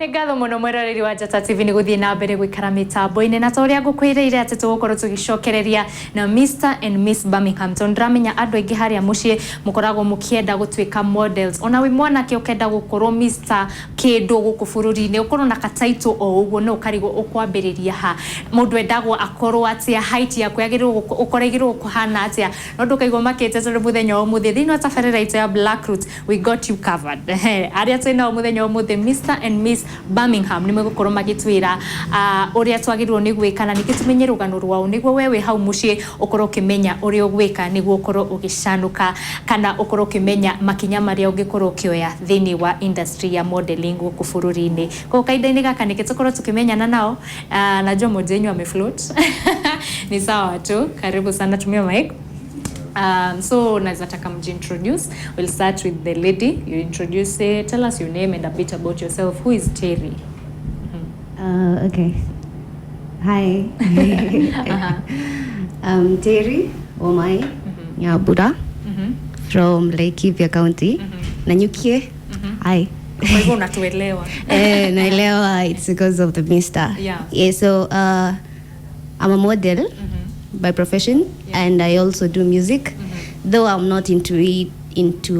Ngatho muno mweroreri wa Njata TV ni guthie na mbere gwikara mitambo-ini na toria ngukwireire ati tugukorwo tugicokereria na Mr and Miss Birmingham. Ndramenya andu aingi haria mucii mukoragwo mukienda gutwika models. Ona wi mwanake ukenda gukorwo Mr kindu guku bururi-ini ukorwo na kataito o uguo no ukarigo ukwambiriria ha mundu endagwo akorwo atia height yaku yagirwo ukoregirwo kuhana atia no ndukaigwo makete tondu muthenya o muthie thini wa tabarĩra ya Black Root we got you covered. Aria twina o muthenya o muthie Mr and Miss Birmingham nimwe gukorwo magitwira uria twagirwo ni gwika na nikitumenye rugano rwao niguo wewe hau mucii ukorwo kimenya uria ugwika niguo ukorwo ugicanuka kana ukorwo kimenya makinya maria ungikorwo ukioya thini wa industry ya modeling guku bururi-ini kwa kaida-ini gaka nikitukorwo tukimenyana nao na jo mojenyu amefloat ni sawa tu. Karibu sana, tumia mic. So naweza taka mjintroduce. We'll start with the lady. You introduce, tell us your name and a bit about yourself. Who is Terry? Okay. Hi. I'm Terry Omai Nyabura from Laikipia County. Nanyukie. Hi. Kwa hivyo unatuelewa. Naelewa, it's because of the Mr. Yeah, so I'm a model by profession, and I also do music, though I'm not into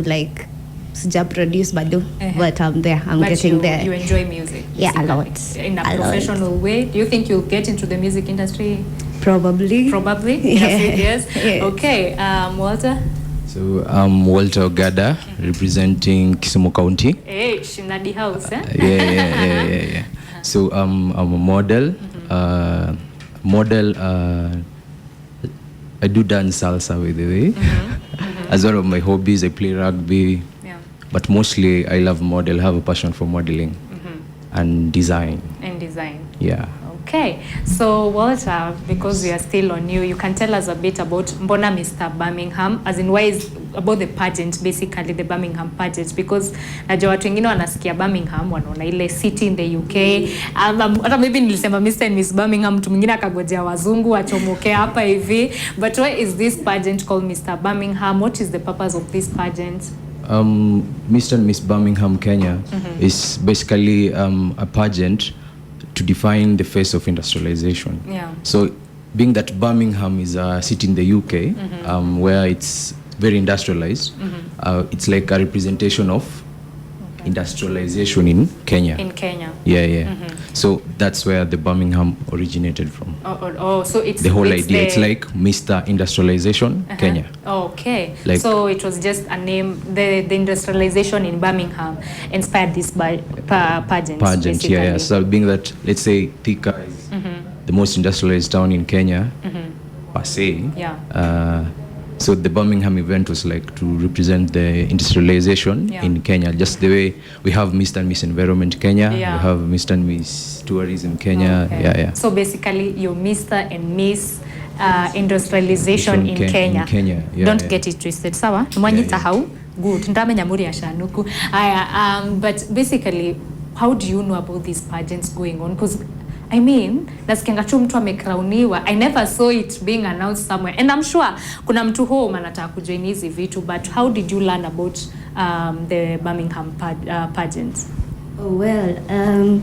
like sija produce bado, but I'm there. I'm getting there. You enjoy music? Yeah, a lot. In a professional way? Do you think you'll get into the music industry? Probably. In a few years? Yes. Okay, Walter? So I'm Walter Ogada, representing Kisumu County. Hey, Shinadi House, eh? Yeah. So I'm a model. I do dance salsa, by the way. As one of my hobbies, I play rugby. Yeah. But mostly I love model, have a passion for modeling and design. Yeah. Okay. So Walter, because we are still on you can tell us a bit about Mbona Mr. Birmingham, as in why is about the pageant, basically the Birmingham pageant, because najua watu wengine wanasikia Birmingham wanaona ile city in the UK. Hata maybe nilisema Mr. and Miss Birmingham, mtu mwingine akagojea wazungu wachomoke hapa hivi. But why is this pageant called Mr. Birmingham? What is the purpose of this pageant? Mr. and Miss Birmingham Kenya is basically a pageant to define the face of industrialization. Yeah. So being that Birmingham is a city in the UK where it's very industrialized, it's like a representation of industrialization in Kenya. Yeah. So that's where the Birmingham originated from. So it's the whole idea. It's like Mr. Industrialization Kenya. Okay. Like, so it was just a name. The industrialization in Birmingham inspired this pageant. Yeah. So being that, let's say Thika is the most industrialized town in Kenya, per se. Yeah. So the Birmingham event was like to represent the industrialization in Kenya, just the way we have Mr. and Miss Environment Kenya, we have Mr. and Miss Tourism Kenya. Yeah. So basically you're Mr. and Miss industrialization in Kenya. Don't get it twisted. Sawa? Mwanyita hau? Good. Ndamenya muri ashanuku. But basically, how do you know about these pageants going on? Because I mean, nasikianga tu mtu amekrauniwa. I never saw it being announced somewhere. And I'm sure kuna mtu home anataka kujoin hizi vitu, but how did you learn about the Birmingham pageant? Well,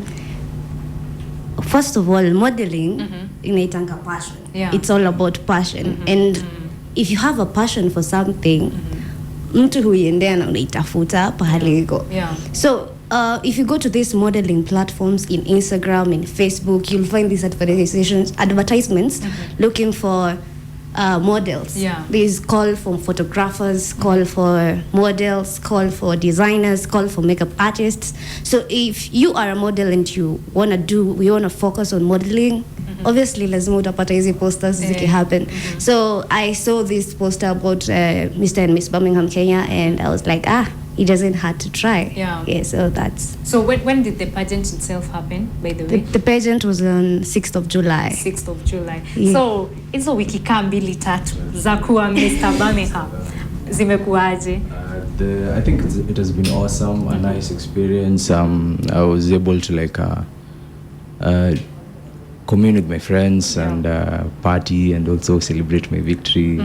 first of all, modeling inaitanga passion. Yeah. It's all about passion. And if you have a passion for something, mtu huiendea na unaitafuta pahali iko. Yeah. So if you go to these modeling platforms in Instagram and Facebook, you'll find these advertisements looking for models. Yeah. There's call for photographers, call for models, call for designers, call for makeup artists. So if you are a model and you want to focus on modeling, obviously lazima utapata hizi posters ziki happen. So I saw this poster about Mr. and Miss Birmingham Kenya, and I was like, it doesn't hurt to try. Yeah, so that's... So when did the pageant itself happen, by the way? The pageant was on 6th of July. 6th of July. Yeah. So, hizo wiki mbili tatu za kuwa Mr. Birmingham zimekuaje? I think it has been awesome, a nice experience. I was able to commune with my friends and party and also celebrate my victory.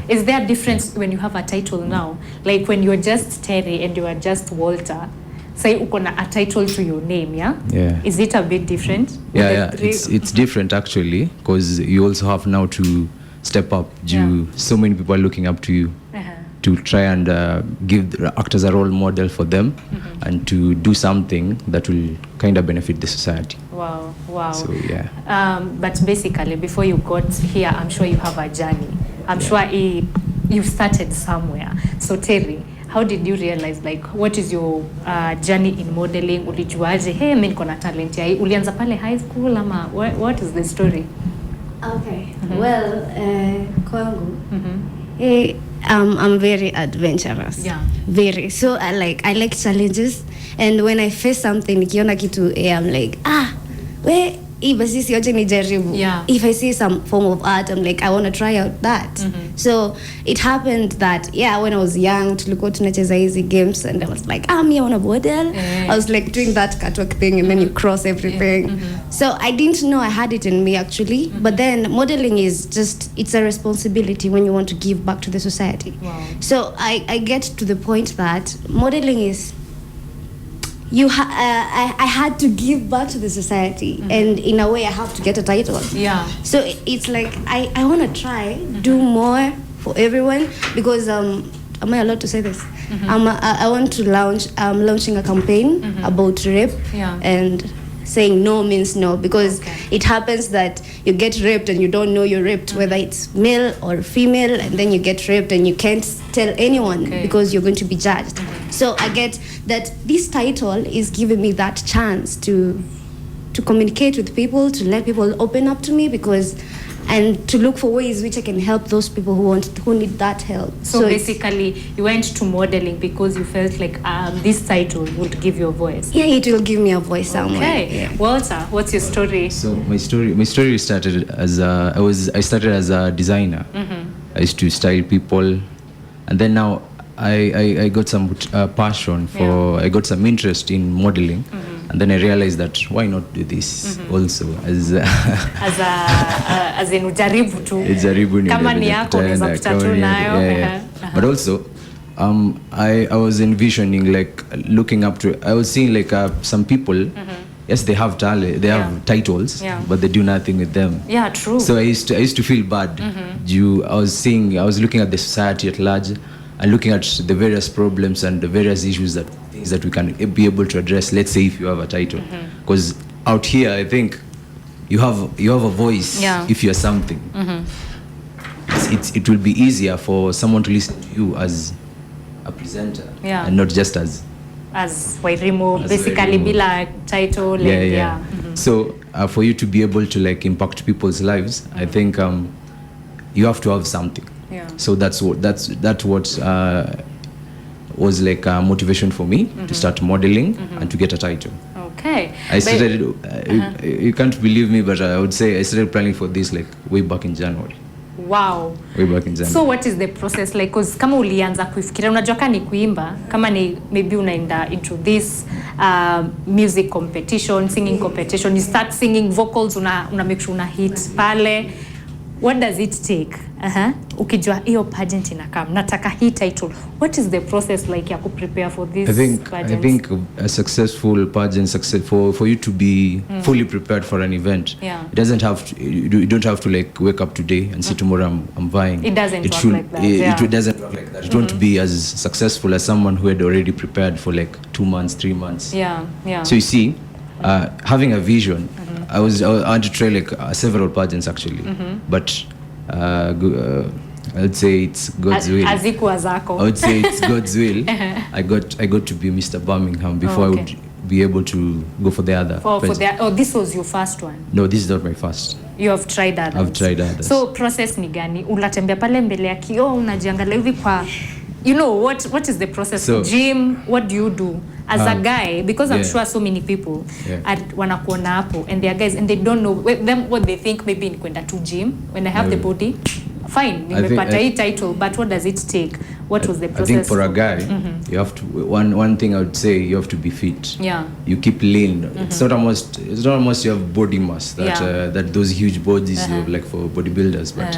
Is there a difference when you have a title now? Like when you're just Terry and you are just Walter? say uko na a title to your name, yeah? Yeah. Is it a bit different? Yeah. It's different actually, because you also have now to step up. So many people are looking up to you to try and act as a role model for them and to do something that will kind of benefit the society. Wow. So yeah. But basically, before you got here, I'm sure you have a journey. I'm sure you started somewhere. So Terry, how did you realize, like, what is your journey in modeling? Ulijuaje, hey, mimi niko na talent ya hii. Ulianza pale high school ama what is the story? Okay. Well, kwangu, I'm very adventurous. Yeah. Very. So I like challenges, and when I face something, nikiona kitu, I'm like, basi sioje nijaribu. Yeah. If I see some form of art, I'm like, I want to try out that. So it happened that, when I was young, tulikuwa tunacheza hizi games, and I was like, me, I want to model. I was like doing that catwalk thing, and then you cross everything. So I didn't know I had it in me actually, but then modeling is just, it's a responsibility when you want to give back to the society. Wow. So I get to the point that modeling is, I had to give back to the society, and in a way I have to get a title. Yeah. So it's like I want to try do more for everyone, because am I allowed to say this? I want to I'm launching a campaign about rape, and saying no means no, because it happens that you get raped and you don't know you're raped, whether it's male or female, and then you get raped and you can't tell anyone because you're going to be judged. So I get that this title is giving me that chance to communicate with people, to let people open up to me, and to look for ways which I can help those people who need that help. So basically, you went to modeling because you felt like this title would give you a voice. Yeah, it will give me a voice somewhere. Okay, yeah. Walter, what's your story? So my story started as I started as a designer. I used to style people, and then now I got some passion for. I got some interest in modeling. And then I realized that why not do this also as in ujaribu tu. Kama ni yako unaweza kutatu nayo. But also I was envisioning, like, looking up to, I was seeing like some people, yes, they have talent, they have titles, but they do nothing with them. Yeah, true. So I used to feel bad. I was looking at the society at large and looking at the various problems and the various issues that we can be able to address. Let's say if you have a title, because out here I think you have a voice if you're something. It will be easier for someone to listen to you as a presenter and not just as Wairimu, basically bila title. So for you to be able to, like, impact people's lives, I think you have to have something. So that was like a motivation for me to start modeling and to get a title. Okay. I started, you can't believe me, but I would say I started planning for this like way back in January. Wow. Way back in January. So what is the process like? Because kama ulianza kufikiria, unajua kama ni kuimba, kama ni maybe unaenda into this music competition, singing competition, you start singing vocals, una make sure una hit pale. What does it take? Ukijua hiyo pageant inakam, nataka hii title. What is the process like ya prepare for this pageant? I think a successful pageant, for you to be fully prepared for an event, it doesn't have to, you don't have to like wake up today and say tomorrow I'm vying. It doesn't work like that. It doesn't work like that. It won't be as successful as someone who had already prepared for like 2 months, 3 months. So you see, having a vision, I want to try like several pageants actually, but I'd say it's God's will. I would say it's God's will. I got to be Mr. Birmingham before I would be able to go for the other. This was your first one? No, this is not my first. You have tried others? I've tried others. So process ni gani? Unatembea pale mbele ya kioo, unajiangalia hivi kwa, you know, what is the process? So, gym, what do you do as a guy? Because I'm sure so many people wanakuona hapo and they are guys and they don't know what they think maybe ni kwenda to gym. When I have the body, fine, nimepata hii title, but what does it take? What was the process? I think for a guy, you have to, one thing I would say, you have to be fit. You keep lean. It's not almost you have body mass that those huge bodies you have like for bodybuilders, but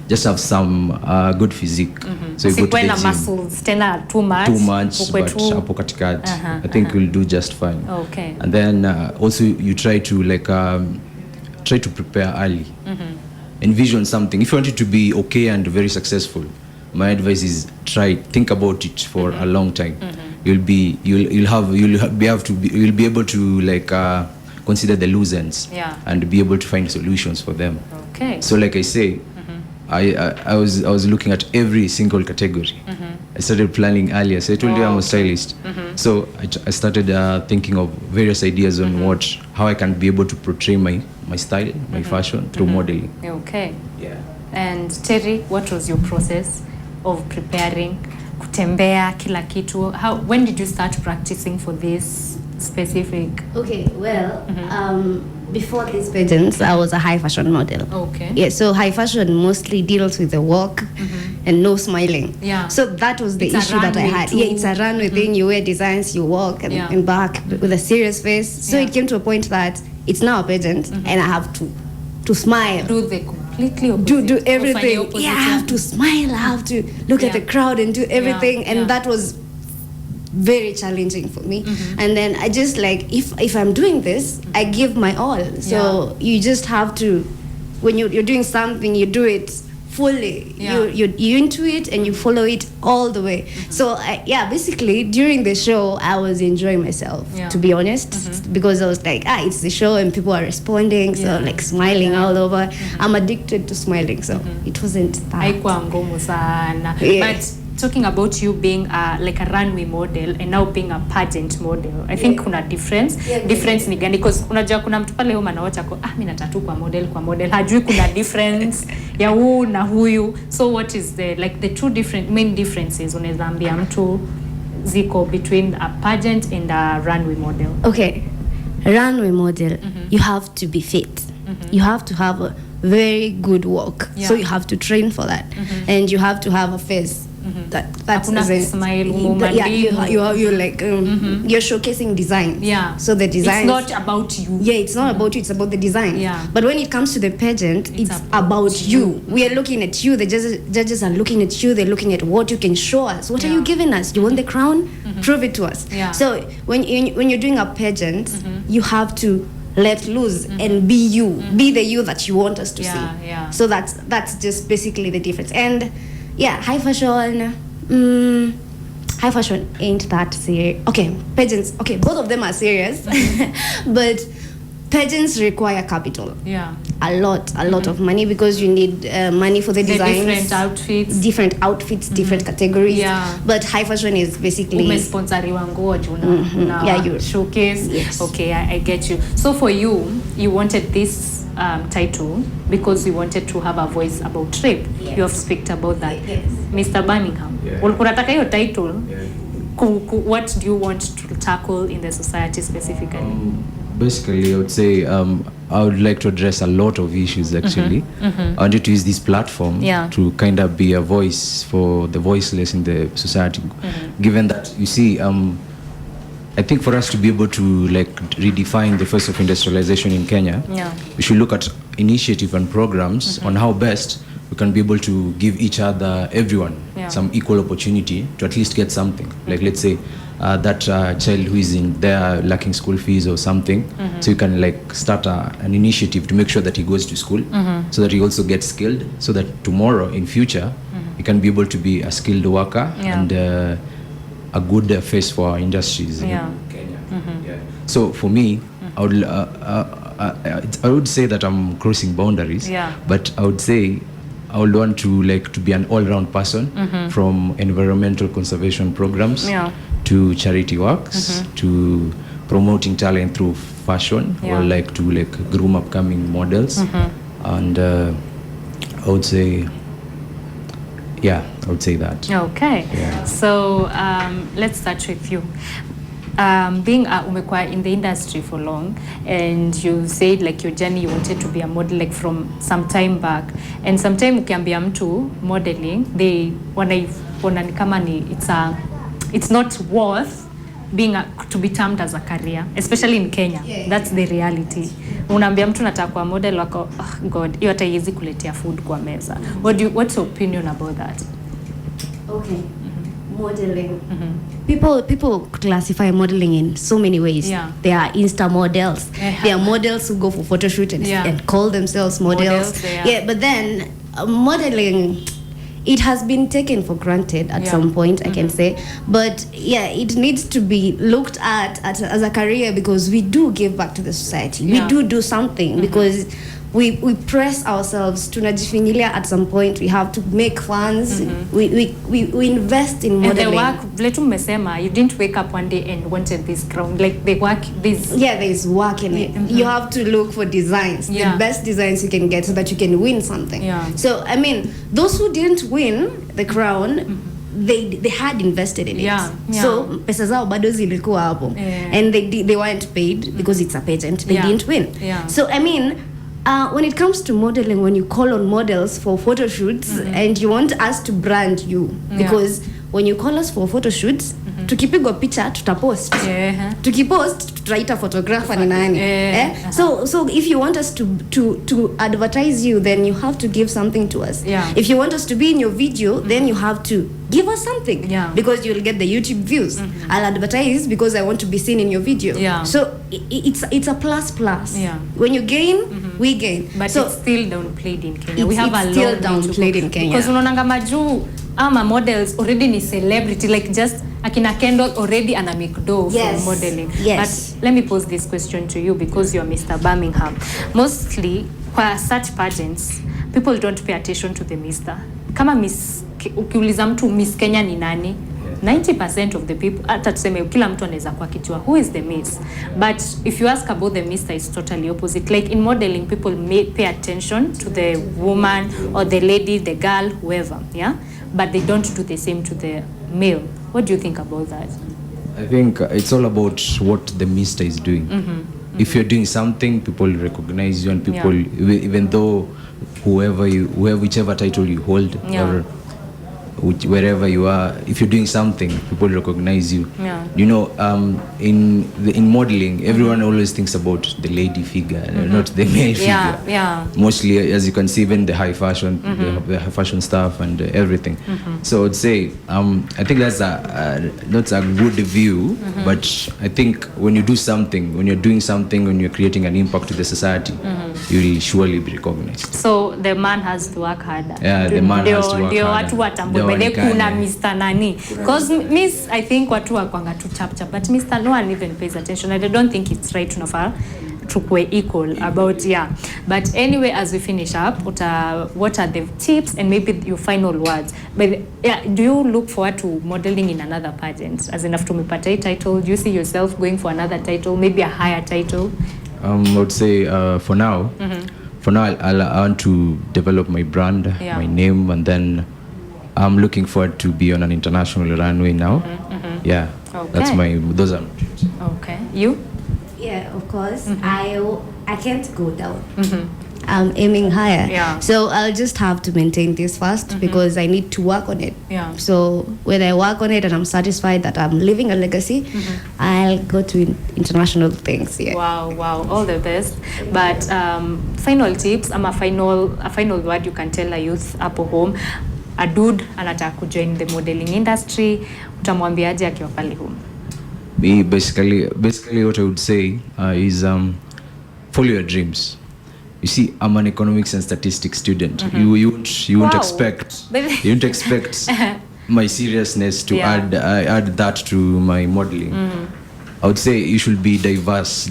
just have some good physique. So you go to the gym. Muscles tena too much but hapo katikati I think you'll do just fine. Okay. And then also you try to try to prepare early. Envision something. If you want it to be okay and very successful, my advice is think about it for a long time. You'll be able to consider the loose ends and be able to find solutions for them. Okay. So like I say, I was looking at every single category. I started planning earlier. So I told you I'm a stylist. So I started thinking of various ideas on how I can be able to portray my style, my fashion through modeling. Okay. Yeah. And Terry, what was your process of preparing? Kutembea, kila kitu. When did you start practicing for this specific? Okay, well, before these pageants, I was a high fashion model. Okay. Yeah, so high fashion mostly deals with the walk and no smiling. Yeah. So that was the issue that I had. Yeah, it's a runway thing. You wear designs, you walk and back with a serious face. So it came to a point that it's now a pageant and I have to smile. Do the completely opposite. Do everything. Yeah, I have to smile. I have to look at the crowd and do everything. And that was very challenging for me. And then I just if I'm doing this, I give my all. So you just have to, when you're doing something, you do it fully. You're into it and you follow it all the way. So basically during the show I was enjoying myself, to be honest, because I was like, it's the show and people are responding, so smiling all over. I'm addicted to smiling, so it wasn't that. But talking about you being like a runway model and now being a pageant model, I think kuna difference. Difference ni gani? Because unajua kuna mtu pale huyu anawacha mimi natatu kwa model hajui kuna difference ya huu na huyu. So what is the two different main differences unaweza ambia mtu ziko between a pageant and a runway model? Okay, runway model, you have to be fit. You have to have a very good walk. So you have to train for that. And you have to have a face that's smile, you're like you're showcasing design. So the design, it's not about you. It's not about you, it's about the design. But when it comes to the pageant, it's about you. We are looking at you, the judges are looking at you, they're looking at what you can show us. What are you giving us? You want the crown? Prove it to us. So when you're doing a pageant, you have to let loose and be you, be the you that you want us to see. So that's just basically the difference. And high fashion ain't that serious. Okay, pageants, both of them are serious. But pageants require capital. A lot of money, because you need money for the designs, different outfits, different categories. But high fashion is basically you showcase. Okay, I get you. So for you wanted this title because you wanted to have a voice about rape. You have speak about that. Mr. Birmingham, unataka hiyo title. What do you want to tackle in the society specifically? Basically, I would say I would like to address a lot of issues actually. I wanted to use this platform to kind of be a voice for the voiceless in the society. Given that, you see, I think for us to be able to redefine the face of industrialization in Kenya, we should look at initiative and programs on how best we can be able to give everyone some equal opportunity to at least get something. Like let's say that child who is in there lacking school fees or something, so you can start an initiative to make sure that he goes to school, so that he also gets skilled, so that tomorrow in future he can be able to be a skilled worker and a good face for our industries in Kenya. So for me, I would say that I'm crossing boundaries, but I would say I would want to be an all-round person, from environmental conservation programs to charity works to promoting talent through fashion, or to groom upcoming models. And I would say that. Okay. So let's start with you. Being umekuwa in the industry for long, and you said your journey, you wanted to be a model from some time back, and sometime ukiambia mtu modeling, they wanaona ni kama it's not worth being to be termed as a career, especially in Kenya. That's the reality. unaambia mtu nataka kuwa model wako, oh god, hiyo hata haiwezi kuletea food kwa meza. What's your opinion about that? Okay. Modeling. People classify modeling in so many ways. Yeah. There are Insta models. There are models who go for photo shoot and call themselves models. But then modeling, it has been taken for granted at some point, I can say. But it needs to be looked at as a career, because we do give back to the society. We do something because we press ourselves. Tunajifinyilia at some point. We have to make funds. We invest in modeling. And the work, vile mmesema, you didn't wake up one day and wanted this crown. Like the work, this. Yeah, there is work in it. You have to look for designs, the best designs you can get, so that you can win something. So I mean, those who didn't win the crown, they had invested in it. So pesa zao bado zilikuwa hapo, and they weren't paid because it's a pageant. They didn't win. So I mean, when it comes to modeling, when you call on models for photo shoots and you want us to brand you, because when you call us for photo shoots, tukipigwa picha tutapost. Tukipost tutaita photographer ni nani. So if you want us to advertise you, then you have to give something to us. If you want us to be in your video, then you have to give us something, because you'll get the YouTube views. I'll advertise because I want to be seen in your video. So it's a plus. When you gain, we gain. But so, it's still downplayed in Kenya. We have a lot still downplayed in Kenya. Because unaonanga majuu ama models already ni celebrity, like just akina Kendall already ana make dough from modeling. But let me pose this question to you, because you're Mr. Birmingham. Mostly kwa such pageants, people don't pay attention to the Mr. Kama ukiuliza mtu Miss Kenya ni nani, 90% of the people, hata tuseme kila mtu anaweza kwa kijua who is the Miss. But if you ask about the Mr, it's totally opposite. Like in modeling, people may pay attention to the woman or the lady, the girl, whoever, but they don't do the same to the male. What do you think about that? I think it's all about what the Mr is doing. If you're doing something, people recognize you, and people, even though whichever title you hold, or wherever you are, if you're doing something, people recognize you. You know, in modeling, everyone always thinks about the lady figure, not the male figure. Mostly, as you can see, even the high fashion, the high fashion stuff and everything. So I'd say, I think that's not a good view, but I think when you do something, when you're doing something, when you're creating an impact to the society, you will surely be recognized. So the man has to work harder. Yeah, the man has to work harder. Kuna Mr. Nani, because Miss, I think watu wakwanga tu chap, but Mr. no one even pays attention. I don't think it's right tunafaa tukue equal about But anyway, as we finish up, what are the tips and maybe your final words? But do you look forward to modeling in another pageant? As in after umepata a title, do you see yourself going for another title, maybe a higher title? I would say for now, I want to develop my brand, my name, and then I'm looking forward to be on an international runway now. Okay. Those are my dreams. Okay. You? Yeah, of course. I can't go down. I'm aiming higher. So I'll just have to maintain this first, because I need to work on it. So when I work on it and I'm satisfied that I'm leaving a legacy, I'll go to international things. Wow. All the best. But final tips, a final word you can tell a youth up home. A dude anataka kujoin the modeling industry, utamwambiaje akiwa pale home? Basically what I would say is follow your dreams. You see, I'm an economics and statistics student. You won't expect my seriousness to add that to my modeling. I would say you should be diverse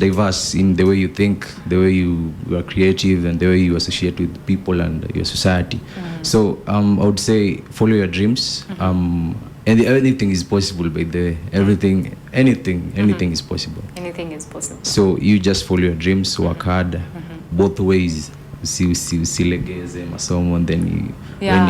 in the way you think, the way you are creative, and the way you associate with people and your society. So I would say follow your dreams. And anything is possible. By the anything is possible. Anything is possible. So you just follow your dreams, work hard, both ways. Usilegeze masomo, and then when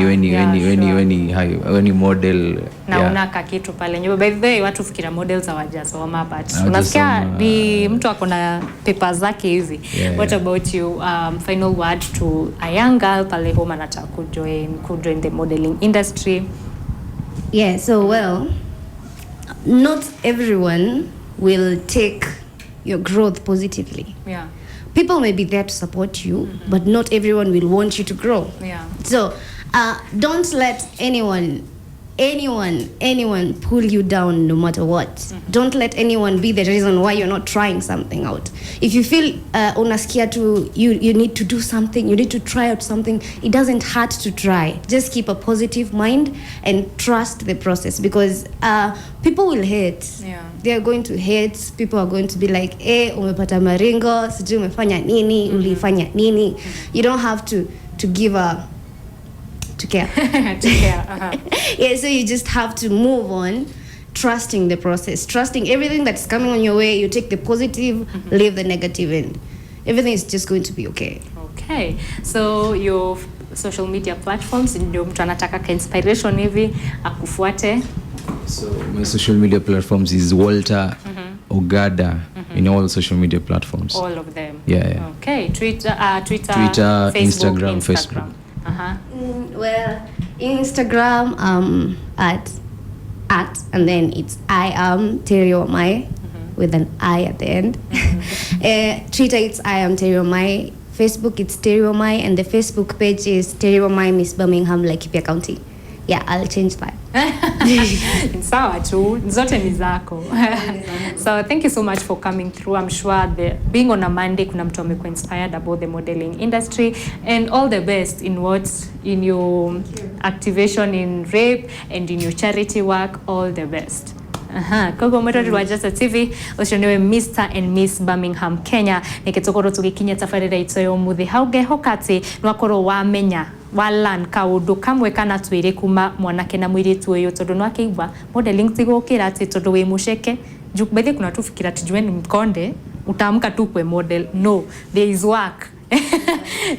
you model na unaka kitu pale nyumba. By the way, watu fikira models hawajasoma, but unasikia ni mtu akona papers zake hivi. What about you? Final word to a young girl pale home anataka kujoin the modeling industry. So well, not everyone will take your growth positively. Yeah. People may be there to support you, but not everyone will want you to grow. Yeah. So don't let anyone pull you down no matter what. Don't let anyone be the reason why you're not trying something out. If you feel unaskia to you need to do something, you need to try out something, it doesn't hurt to try. Just keep a positive mind and trust the process, because people will hate. Yeah. They are going to hate. People are going to be like, umepata maringo, sijui umefanya nini, ulifanya nini. You don't have to give to care. To care. Yeah, so you just have to move on, trusting the process, trusting everything that's coming on your way. You take the positive, leave the negative, and everything is just going to be okay. Okay. So your social media platforms, ndio mtu anataka ka inspiration hivi akufuate. So my social media platforms is Walter Ogada in all social media platforms. All of them. Yeah. Okay. Twitter, Facebook, Instagram. Facebook. Well, Instagram at and then it's I am Terry Omai with an I at the end. Twitter it's I am Terry Omai. Facebook it's Terry Omai, and the Facebook page is Terry Omai Miss Birmingham Laikipia County. Yeah, I'll change that. Sawa tu, zote ni zako. So thank you so much for coming through. I'm sure being on a Monday kuna mtu amekuwa inspired about the modeling industry, and all the best in your activation in rape and in your charity work. All the best. Kogo mwerori wa Jasa TV ucionewe Mr. and Miss Birmingham Kenya nikitokoro tugikinya tafarira itoyo muthi hauge hokati nwakoro wamenya walan kaundu kamwe kana twire kuma mwanake na mwiritu uyu tondu nwakeigwa modeling tigukira ati tondu wi muceke jukubethe kuna tufikira tujue ni mkonde utaamka tu kwe model. No, there is work.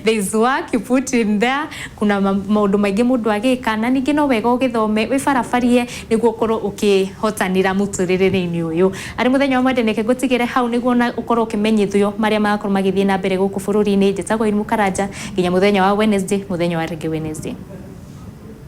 There is work you put in there. Kuna maundu maingi mundu agika na ningi no wega ugithome wifarafarie niguo korwo ukihotanira muturire-ini uyu. Ari muthenya wa mwende neke gutigire hau niguo ukorwo ukimenyithio maria magakorwo magithie na mbere guku bururi-ini. Njitagwo Irimu Karanja nginya muthenya wa Wednesday, muthenya wa Reggae Wednesday.